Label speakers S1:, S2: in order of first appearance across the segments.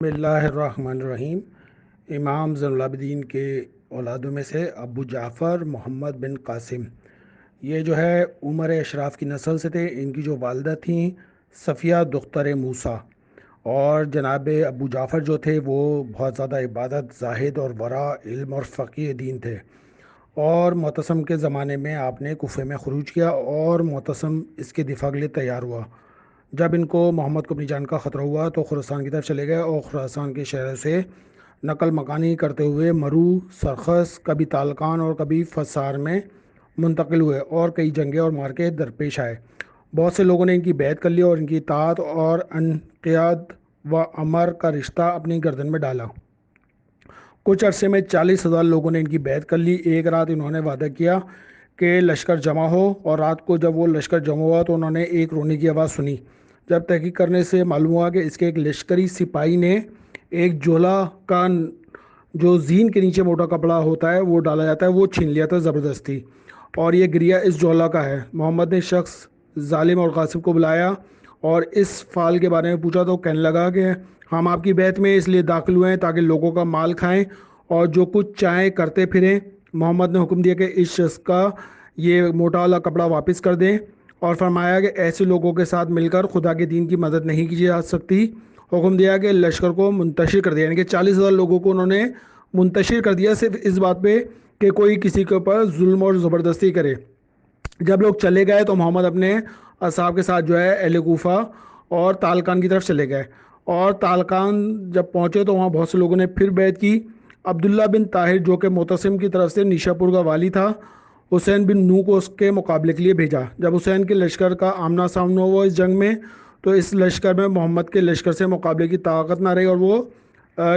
S1: بسم اللہ الرحمن الرحیم۔ امام زین العابدین کے اولادوں میں سے ابو جعفر محمد بن قاسم، یہ جو ہے عمر اشراف کی نسل سے تھے۔ ان کی جو والدہ تھیں صفیہ دختر موسیٰ، اور جناب ابو جعفر جو تھے وہ بہت زیادہ عبادت، زاہد اور ورع، علم اور فقیہ دین تھے۔ اور معتصم کے زمانے میں آپ نے کوفے میں خروج کیا اور معتصم اس کے دفاع کے لیے تیار ہوا۔ جب ان کو محمد کو اپنی جان کا خطرہ ہوا تو خراسان کی طرف چلے گئے اور خراسان کے شہروں سے نقل مکانی کرتے ہوئے مرو، سرخس، کبھی تالقان اور کبھی فسار میں منتقل ہوئے، اور کئی جنگیں اور مارکے درپیش آئے۔ بہت سے لوگوں نے ان کی بیعت کر لی اور ان کی اطاعت اور انقیاد و امر کا رشتہ اپنی گردن میں ڈالا۔ کچھ عرصے میں 40,000 لوگوں نے ان کی بیعت کر لی۔ ایک رات انہوں نے وعدہ کیا کہ لشکر جمع ہو، اور رات کو جب وہ لشکر جمع ہوا تو انہوں نے ایک رونے کی آواز سنی۔ جب تحقیق کرنے سے معلوم ہوا کہ اس کے ایک لشکری سپاہی نے ایک جولا کا جو زین کے نیچے موٹا کپڑا ہوتا ہے وہ ڈالا جاتا ہے وہ چھین لیا تھا زبردستی، اور یہ گریا اس جولا کا ہے۔ محمد نے شخص ظالم اور غاصب کو بلایا اور اس فعل کے بارے میں پوچھا تو کہنے لگا کہ ہم آپ کی بیعت میں اس لیے داخل ہوئے ہیں تاکہ لوگوں کا مال کھائیں اور جو کچھ چاہیں کرتے پھریں۔ محمد نے حکم دیا کہ اس شخص کا یہ موٹا والا کپڑا واپس کر دیں، اور فرمایا کہ ایسے لوگوں کے ساتھ مل کر خدا کے دین کی مدد نہیں کی جا سکتی۔ حکم دیا کہ لشکر کو منتشر کر دیا، یعنی کہ 40,000 لوگوں کو انہوں نے منتشر کر دیا صرف اس بات پہ کہ کوئی کسی کے اوپر ظلم اور زبردستی کرے۔ جب لوگ چلے گئے تو محمد اپنے اصحاب کے ساتھ جو ہے اہل کوفہ اور تالقان کی طرف چلے گئے، اور تالقان جب پہنچے تو وہاں بہت سے لوگوں نے پھر بیعت کی۔ عبداللہ بن طاہر جو کہ معتصم کی طرف سے نیشا پور کا والی تھا، حسین بن نو کو اس کے مقابلے کے لیے بھیجا۔ جب حسین کے لشکر کا آمنا سامنا ہوا اس جنگ میں تو اس لشکر میں محمد کے لشکر سے مقابلے کی طاقت نہ رہی، اور وہ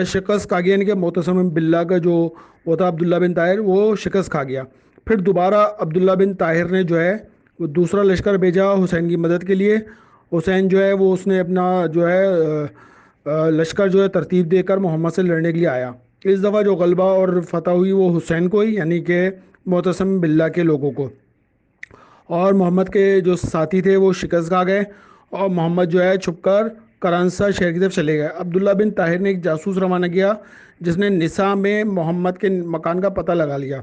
S1: شکست کھا گیا، یعنی کہ معتصم باللہ کا جو وہ تھا عبداللہ بن طاہر، وہ شکست کھا گیا۔ پھر دوبارہ عبداللہ بن طاہر نے جو ہے وہ دوسرا لشکر بھیجا حسین کی مدد کے لیے۔ حسین جو ہے وہ اس نے اپنا جو ہے لشکر جو ہے ترتیب دے کر محمد سے لڑنے کے لیے آیا۔ اس دفعہ جو غلبہ اور فتح ہوئی وہ حسین کو ہی، یعنی کہ معتصم باللہ کے لوگوں کو، اور محمد کے جو ساتھی تھے وہ شکست کھا گئے، اور محمد جو ہے چھپ کر کرانسا شہر کی طرف چلے گئے۔ عبداللہ بن طاہر نے ایک جاسوس روانہ کیا جس نے نساء میں محمد کے مکان کا پتہ لگا لیا،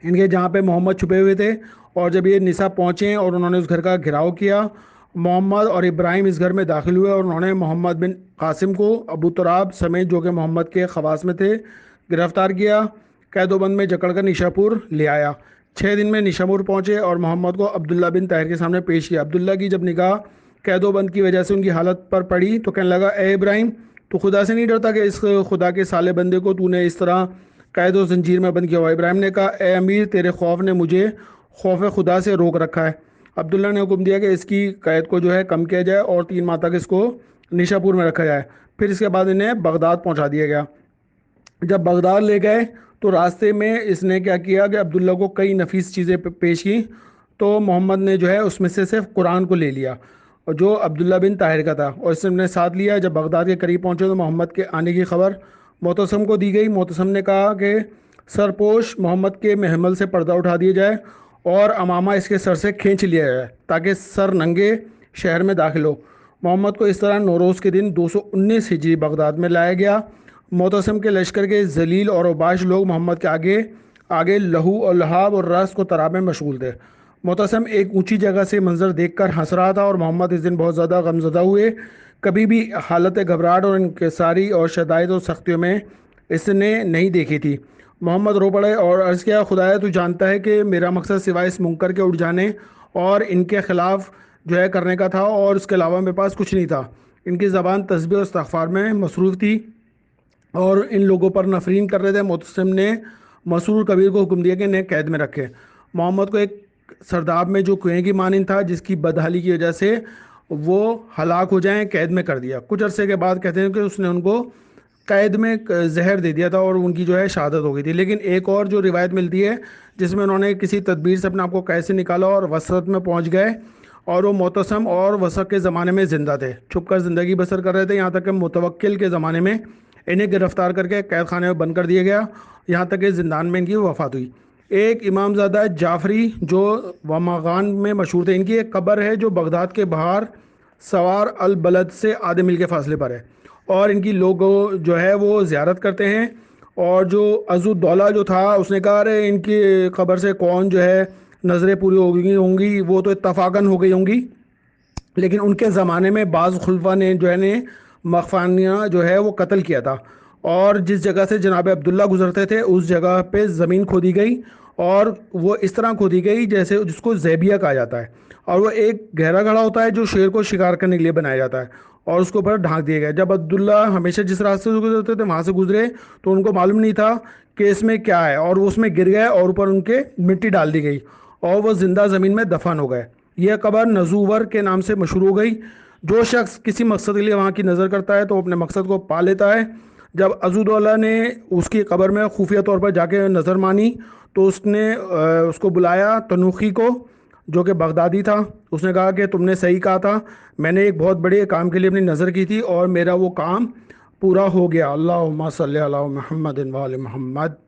S1: ان کے جہاں پہ محمد چھپے ہوئے تھے، اور جب یہ نساء پہنچے اور انہوں نے اس گھر کا گھراؤ کیا، محمد اور ابراہیم اس گھر میں داخل ہوئے اور انہوں نے محمد بن قاسم کو ابو تراب سمیت جو کہ محمد کے خواص میں تھے گرفتار کیا، قید و بند میں جکڑ کر نیشا پور لے آیا۔ 6 دن میں نیشا پور پہنچے اور محمد کو عبداللہ بن طاہر کے سامنے پیش کیا۔ عبداللہ کی جب نگاہ قید و بند کی وجہ سے ان کی حالت پر پڑی تو کہنے لگا، اے ابراہیم، تو خدا سے نہیں ڈرتا کہ اس خدا کے صالح بندے کو تو نے اس طرح قید و زنجیر میں بند کیا ہوا؟ ابراہیم نے کہا، اے امیر، تیرے خوف نے مجھے خوف خدا سے روک رکھا ہے۔ عبداللہ نے حکم دیا کہ اس کی قید کو جو ہے کم کیا جائے اور 3 ماہ تک اس کو نیشا پور میں رکھا جائے۔ پھر اس کے بعد انہیں بغداد پہنچا دیا گیا۔ جب بغداد لے گئے تو راستے میں اس نے کیا کیا کہ عبداللہ کو کئی نفیس چیزیں پیش کی، تو محمد نے جو ہے اس میں سے صرف قرآن کو لے لیا، اور جو عبداللہ بن طاہر کا تھا، اور اس نے ساتھ لیا۔ جب بغداد کے قریب پہنچے تو محمد کے آنے کی خبر معتصم کو دی گئی۔ معتصم نے کہا کہ سرپوش محمد کے محمل سے پردہ اٹھا دیا جائے اور امامہ اس کے سر سے کھینچ لیا جائے تاکہ سر ننگے شہر میں داخل ہو۔ محمد کو اس طرح نوروز کے دن 219 ہجری بغداد میں لایا گیا۔ معتصم کے لشکر کے ذلیل اور اوباش لوگ محمد کے آگے آگے لہو اور لہاب اور رس کو طراب میں مشغول تھے۔ معتصم ایک اونچی جگہ سے منظر دیکھ کر ہنس رہا تھا، اور محمد اس دن بہت زیادہ غمزدہ ہوئے۔ کبھی بھی حالت گھبراہٹ اور انکساری اور شدائد و سختیوں میں اس نے نہیں دیکھی تھی۔ محمد رو پڑے اور عرض کیا، خدایا تو جانتا ہے کہ میرا مقصد سوائے اس منکر کے اٹھ جانے اور ان کے خلاف جو ہے کرنے کا تھا، اور اس کے علاوہ میرے پاس کچھ نہیں تھا۔ ان کی زبان تسبیح و استغفار میں مصروف تھی اور ان لوگوں پر نفرین کر رہے تھے۔ معتصم نے مسرور کبیر کو حکم دیا کہ انہیں قید میں رکھے۔ محمد کو ایک سرداب میں جو کنویں کی مانند تھا جس کی بدحالی کی وجہ سے وہ ہلاک ہو جائیں قید میں کر دیا۔ کچھ عرصے کے بعد کہتے ہیں کہ اس نے ان کو قید میں زہر دے دیا تھا اور ان کی جو ہے شہادت ہو گئی تھی۔ لیکن ایک اور جو روایت ملتی ہے جس میں انہوں نے کسی تدبیر سے اپنے آپ کو قید سے نکالا اور وسط میں پہنچ گئے، اور وہ معتصم اور وثق کے زمانے میں زندہ تھے، چھپ کر زندگی بسر کر رہے تھے، یہاں تک کہ متوکل کے زمانے میں انہیں گرفتار کر کے قید خانے میں بند کر دیا گیا، یہاں تک کہ زندان میں ان کی وفات ہوئی۔ ایک امام زادہ جعفری جو وماغان میں مشہور تھے، ان کی ایک قبر ہے جو بغداد کے باہر سوار البلد سے آدھے میل کے فاصلے پر ہے، اور ان کی لوگ جو ہے وہ زیارت کرتے ہیں۔ اور جو عزالدولہ جو تھا اس نے کہا ارے ان کی قبر سے کون جو ہے نظریں پوری ہو گئی ہوں گی، وہ تو اتفاقاً ہو گئی ہوں گی، لیکن ان کے زمانے میں بعض خلفاء نے جو ہے نے مخفانیہ جو ہے وہ قتل کیا تھا، اور جس جگہ سے جناب عبداللہ گزرتے تھے اس جگہ پہ زمین کھودی گئی، اور وہ اس طرح کھودی گئی جیسے جس کو زیبیہ کہا جاتا ہے، اور وہ ایک گہرا گڑھا ہوتا ہے جو شیر کو شکار کرنے کے لیے بنایا جاتا ہے، اور اس کے اوپر ڈھانک دیا گیا۔ جب عبداللہ ہمیشہ جس راستے سے گزرتے تھے وہاں سے گزرے تو ان کو معلوم نہیں تھا کہ اس میں کیا ہے، اور وہ اس میں گر گئے اور اوپر ان کے مٹی ڈال دی گئی، اور وہ زندہ زمین میں دفن ہو گئے۔ یہ قبر نزوور کے نام سے مشہور ہو گئی۔ جو شخص کسی مقصد کے لیے وہاں کی نظر کرتا ہے تو وہ اپنے مقصد کو پا لیتا ہے۔ جب عزودولہ نے اس کی قبر میں خفیہ طور پر جا کے نظر مانی تو اس نے اس کو بلایا، تنوخی کو، جو کہ بغدادی تھا۔ اس نے کہا کہ تم نے صحیح کہا تھا، میں نے ایک بہت بڑے کام کے لیے اپنی نظر کی تھی اور میرا وہ کام پورا ہو گیا۔ اللہم صلی علی محمد و آل محمد۔